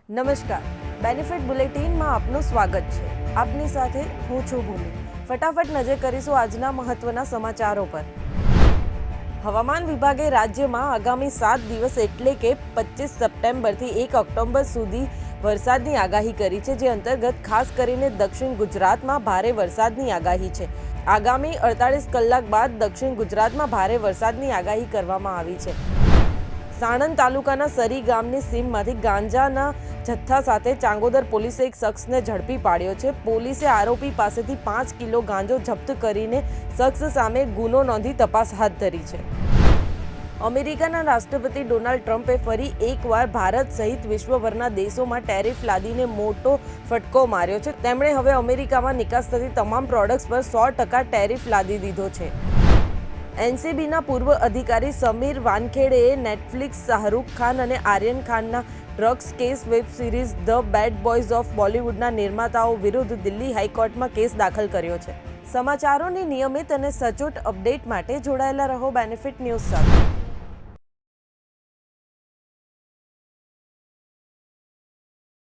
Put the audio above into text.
નમસ્કાર, બેનિફિટ બુલેટિનમાં આપનું સ્વાગત છે. આપની સાથે હું છું ભૂમિ. ફટાફટ નજર કરીશું આજના મહત્વના સમાચારો પર. હવામાન વિભાગે રાજ્યમાં આગામી 7 દિવસ એટલે કે 25 સપ્ટેમ્બરથી 1 ઓક્ટોબર સુધી વરસાદની આગાહી કરી છે, જે અંતર્ગત ખાસ કરીને દક્ષિણ ગુજરાતમાં ભારે વરસાદની આગાહી છે. આગામી 48 કલાક બાદ દક્ષિણ ગુજરાતમાં ભારે વરસાદની આગાહી કરવામાં આવી છે. સાણંદ તાલુકાના સરી ગામની સીમમાંથી ગાંજાના જથ્થા સાથે ચાંગોદર પોલીસે એક શખ્સને ઝડપી પાડ્યો છે. પોલીસે આરોપી પાસેથી 5 કિલો ગાંજો જપ્ત કરીને શખ્સ સામે ગુનો નોંધી તપાસ હાથ ધરી છે. અમેરિકાના રાષ્ટ્રપતિ ડોનાલ્ડ ટ્રમ્પે ફરી એકવાર ભારત સહિત વિશ્વભરના દેશોમાં ટેરિફ લાદીને મોટો ફટકો માર્યો છે. તેમણે હવે અમેરિકામાં નિકાસ થતી તમામ પ્રોડક્ટ્સ પર 100% ટેરિફ લાદી દીધો છે. એનસીબીના પૂર્વ અધિકારી સમીર વાનખેડેએ નેટફ્લિક્સ શાહરૂખ ખાન અને આર્યન ખાનના drugs case web series the bad boys of બોલિવૂડના નિર્માતાઓ વિરુદ્ધ દિલ્હી હાઈકોર્ટમાં કેસ દાખલ કર્યો છે. સમાચારોની નિયમિત અને સચોટ અપડેટ માટે જોડાયેલા રહો બેનિફિટ ન્યૂઝ સાથે.